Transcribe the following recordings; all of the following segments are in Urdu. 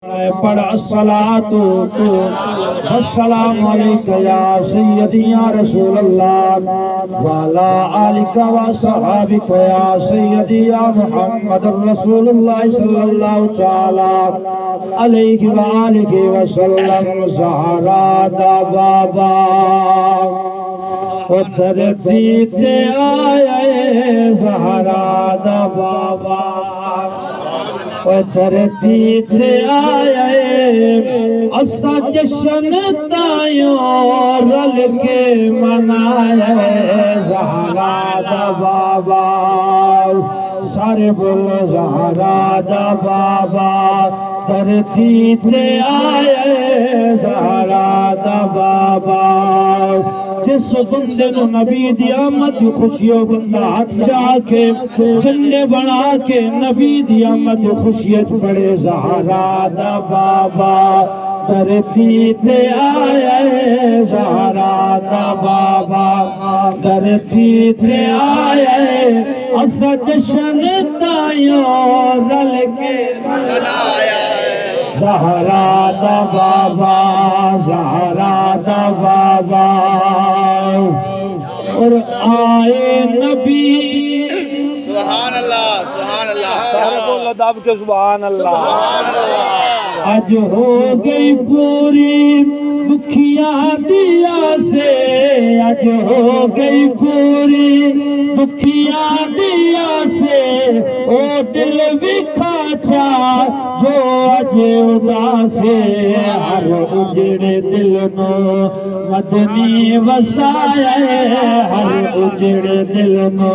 پڑھ الصلاۃ والسلام علیک یا سیدی یا رسول اللہ وعلی آلک و صحابک یا سیدی یا محمد رسول اللہ صلی اللہ تعالی علیہ وآلہ وسلم زہرا دا بابا اترتی تے آئے زہرا دا بابا اترتی تے آئے اسا جشن تائیوں رل کے منائے زہرا دا بابا سارے بولو زہرا دا بابا ترتی تے آئے زہرا دا بابا جس بندے نو نبی دی آمد دی خوشیوں بندہ ہاتھ چاہ کے جنڈے بنا کے نبی دی آمد دی خوشیت پڑے زہرا دا بابا درتی تے آئے زہرا دا بابا درتی تے آئے اسا جشن تائیوں رل کے منایا زہرا دا بابا زہرا دا بابا اور آئے نبی سبحان اللہ سبحان اللہ سارے بولو دب کے سبحان اللہ آج ہو گئی پوری دکھیا دیا سے آج ہو گئی پوری دکھیا دیا سے او دل بھی کھاچا جو آج اداسے ہر اجڑے دل نو مدنی وسائے ہر اجڑے دل نو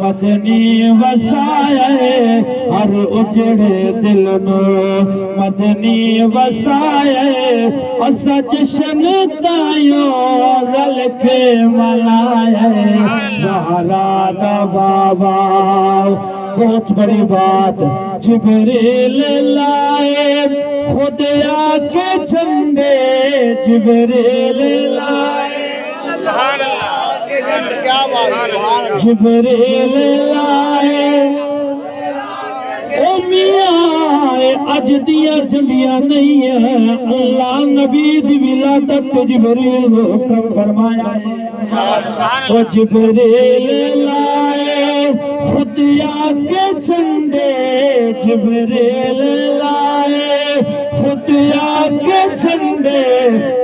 مدنی وسائے ہر اجڑے دل نو مدنی وسائے اسا جشن تائیوں رل کے منائے زہرا دا بابا بہت بڑی بات جبریل لائے خود آ کے جھنڈے جبریل لائے جبریل لائے او میاں اج دیا جھنڈیاں نہیں ہیں اللہ نبی دی ولادت جبریل کو حکم فرمایا ہے او جبریل لائے خود آ کے جھنڈے جبریل لائے خود آ کے جھنڈے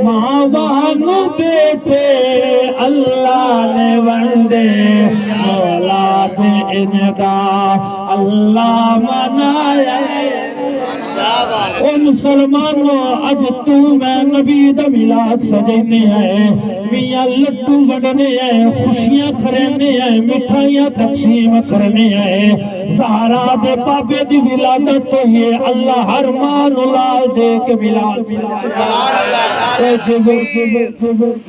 ماں بانو بیٹے اللہ نے ونڈے اولاد اندا اللہ منایا او مسلمانوں اج تو میں نبی دا میلاد سجنے ہیں میاں لڈو وڈنے ہیں خوشیاں کھرنے ہیں مٹھائیاں تقسیم کرنے ہیں زہرا دے بابے دی ولادت تو یہ اللہ ہر مان لال دے کے میلاد سبحان اللہ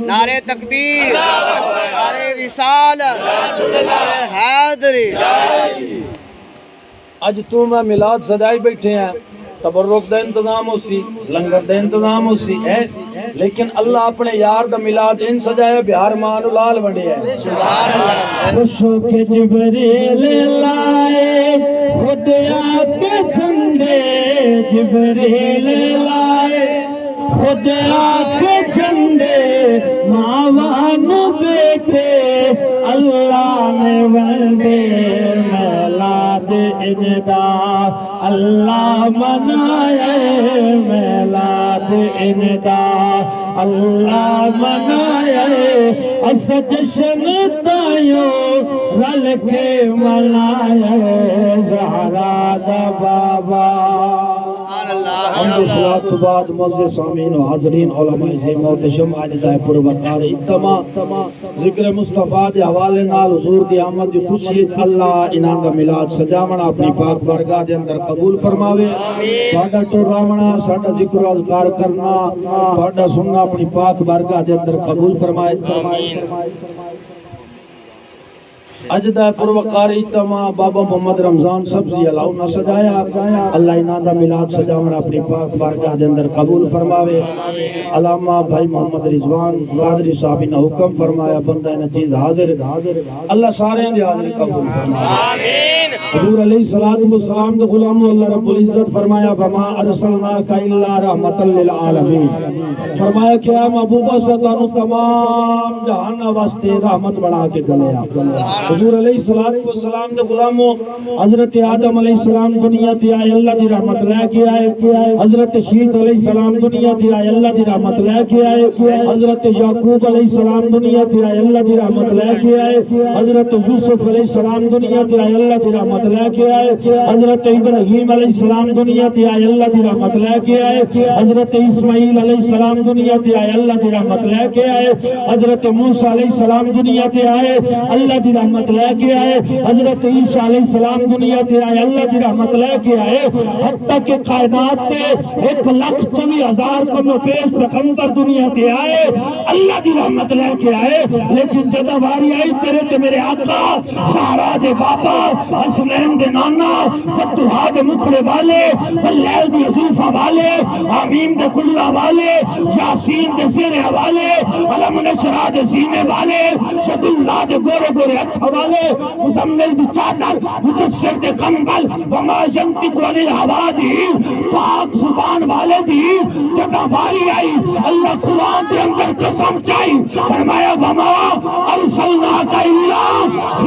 نعرہ تکبیر نعرہ رسالت نعرہ حیدری اج تو میں میلاد سجائی بیٹھے ہیں تبرک دا انتظام ہو سی لنگر دا انتظام ہو سی ہے لیکن اللہ اپنے یار دا میلاد ان سجایا بہار مان لال ونڈے ہے سبحان اللہ خوشو کے جبریل لائے خود آ کے جھنڈے جبریل لائے خود آ کے جھنڈے ماوانو بیٹے اللہ نے ونڈے میلاد اندا اللہ منائے میلاد اندا اللہ منائے اسا جشن تائیوں رل کے منائے زہرا دا بابا حمد صلات بعد معزز سامعین و حاضرین علماء عظیم محتشم عاجزہ پروردگار اجتماع ذکر مصطفیٰ دے حوالے نال حضور دی آمد دی خوشی اللہ انہاں دا میلاد سجاونا اپنی پاک بارگاہ دے اندر قبول فرماوے تہاڈا ٹوراونا ساڈا ذکر و اذکار کرنا تہاڈا سننا اپنی پاک بارگاہ دے اندر قبول فرمائے اجدہ پروقار اجتماع بابا محمد رمضان سبزی اللہ نے سجایا اللہ انہاں دا میلاد سجاونا اپنی پاک بارگاہ دے اندر قبول فرماوے علامہ بھائی محمد رضوان قادری صاحب نے حکم فرمایا بندہ نچیز حاضر اللہ سارے دی حاضری قبول فرمائے آمین حضور علیہ السلام دے غلام اللہ رب العزت فرمایا وما ارسلناک الا رحمت للعالمین، فرمایا کہ اے محبوب ستانو تمام جہان واسطے رحمت بنا کے گلیا۔ حضور علیہ السلام دے غلاموں حضرت آدم علیہ السلام دنیا تے آئے اللہ دی رحمت لے کے آئے، حضرت شیط علیہ السلام دنیا تے آئے اللہ دی رحمت لے کے آئے، حضرت یعقوب علیہ السلام دنیا تے آئے اللہ دی رحمت لے کے آئے، حضرت یوسف علیہ السلام دنیا تے آئے اللہ دی رحمت لے کے آئے، حضرت ابراہیم علیہ السلام دنیا تے آئے اللہ دی رحمت لے کے آئے، حضرت اسماعیل علیہ السلام دنیا تے آئے اللہ دی رحمت لے کے آئے، حضرت موسیٰ علیہ السلام دنیا تے آئے اللہ دی رحمت لے کے آئے، حضرت عیسیٰ علیہ السلام دنیا تے آئے اللہ دی رحمت لے کے آئے، حتیٰ کہ کائنات تے 1,24,000 کم و بیش پیغمبر دنیا تے آئے اللہ دی رحمت لے کے آئے، لیکن جدہ واری آئی تیرے تے میرے آقا سارا دے بابا حسنین دے نانا فتوحا دے مکھڑے والے واللیل دی عزوفہ والے آمین دے کلہ والے یاسین دے سیرے والے علم نشرہ دے سینے والے شد اللہ دے گورے گورے اتھا والے مزمل دی چادر متصر دے کمبل وما ینطق عن الہوا دی پاک زبان والے دی جگہ باری آئی اللہ قرآن دے اندر قسم چائی فرمایا وما ارسلناک الا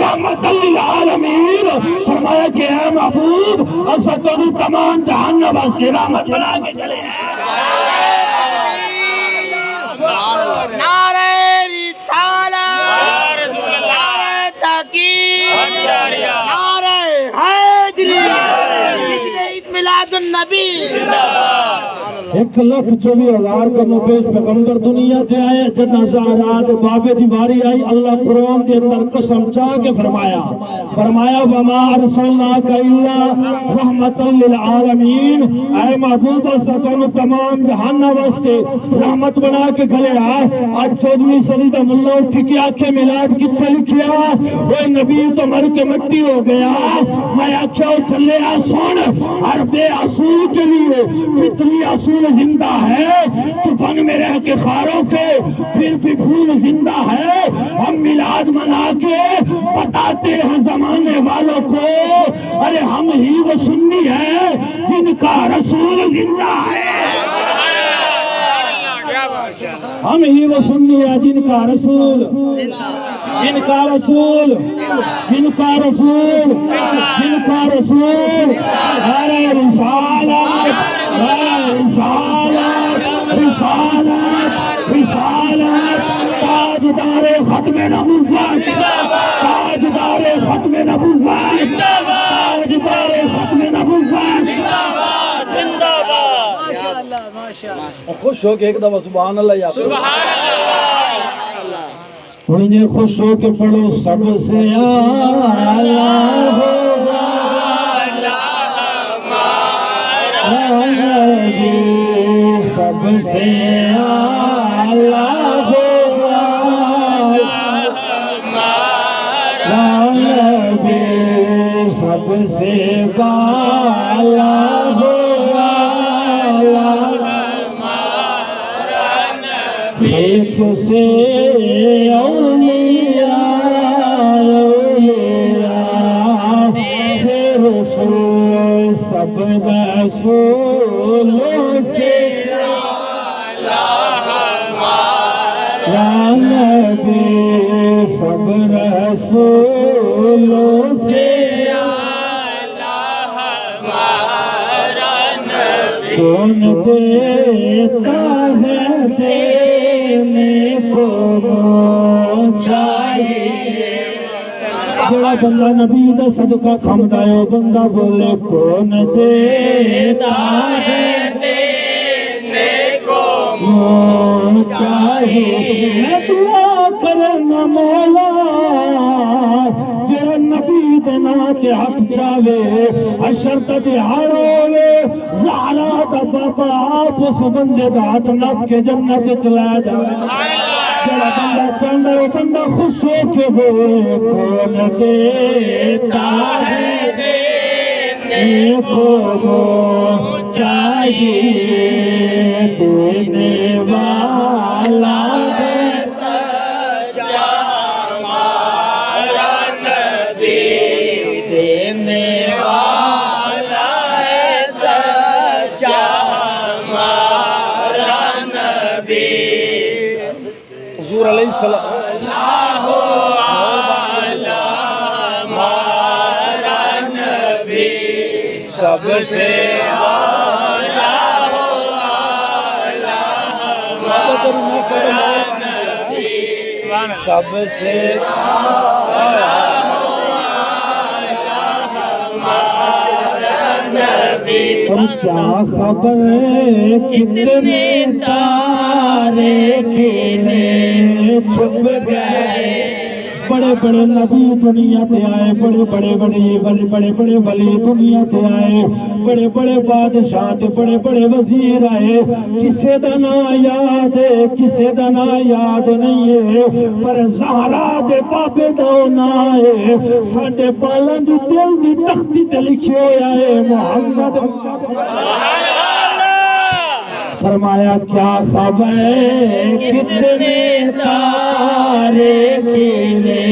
رحمت للعالمین، فرمایا کہ اے محبوب اسد تمام جہان واسطے رحمت بنا کے چلے ہیں۔ نعرہ رسالت، نعرہ تحقیق، نعرہ حیدری، عید میلاد النبی۔ 1,24,000 کم و بیش پیغمبر دنیا تے آئے، جدہ زہرات بابے دی باری آئی اللہ قرآن دے اندر قسم چاہ کے فرمایا وما ارسلناک الا رحمت للعالمین، اے محبوب ستانو تمام جہان واسطے رحمت بنا کے گلے آج 14ویں صدی دا ملہ اٹھی کے آنکھیں میلاد کتنے لکھیا وہ نبی تو مر کے مٹی ہو گیا، میں آنکھیں چلے سن ہر بے اصول کے لیے فطری اصول زندہ ہے، چپن میں رہ کے خاروں کے پھر بھی پھول زندہ ہے، ہم میلاد منا کے بتاتے ہیں زمانے والوں کو ارے ہم ہی وہ سنی ہے جن کا رسول زندہ ہے، ہم ہی وہ سنی ہے جن کا رسول جن کا رسول جن کا رسول جن کا رسول ارے رسالت رسالت رسالت رسالت تاجدار ختم نبوت تاجدار ختم نبوت تاجدار ختم نبوت زندہ باد ماشاءاللہ ماشاءاللہ۔ خوش ہو کے ایک دفعہ سبحان اللہ یا سبحان اللہ، انہیں خوش ہو کے پڑھو سب سے اعلیٰ ہوگا سب سے اعلیٰ ہوگا سب سے بالا ہوگا ایک سے اولیاء سے رسول سب رسولوں سے یا نبی سب رسولوں سے کون دیتا ہے دینے کو چاہیے، جڑا بندہ نبی دا صدقہ کھمدا ہے بندہ بولے کون دیتا ہے دینے کو چاہیے، میں دعا کرنا مولا جڑا نبی دے نام تے ہاتھ چاوے اشر تے دہاڑ ہوے زہرا دا بابا آپ اس بندے دا ہاتھ نپ کے جنت چلا جائے، جڑا بندہ چاہندا ہے بندہ خوش ہو کے بولے کون دیتا ہے دینے کو چاہیے، دینے والا ہے سچا ہمارا نبی، دینے حضور علیہ السلام سب سے سب سے کیا خبر کتنے تارے کھیلے چھپ گئے بڑے بڑے نبی دنیا تے آئے بڑے بڑے ولی دنیا تے آئے بڑے بڑے بادشاہ تے بڑے بڑے وزیر آئے کسے دا نام یاد ہے کسے دا نام یاد نہیں ہے پر زہرا دے بابے دا نام ہے ساڈے پالن دی دل دی تختی تے لکھیا ہویا ہے محمد فرمایا کیا خبر کتنے تارے کھیلے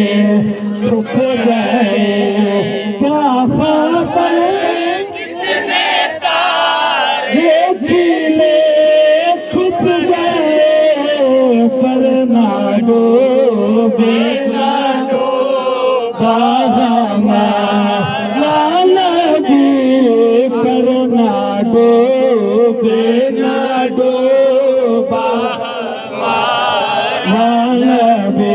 چھپ گئے کیا خبر کتنے تارے کھیلے چھپ گئے پر نہ ڈوبے نہ ڈوبا ہمارا نبی پر نہ ڈوبے نہ ڈوبا نبی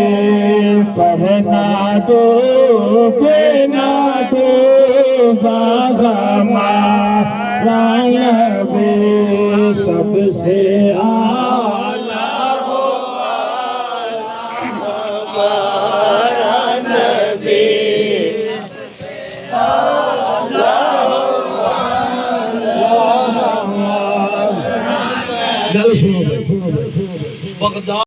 پر نہ ڈوبے نہ ڈوبا ہمارا نبی سب سے اعلیٰ ہمارا نبی گل سنو بھائی بغداد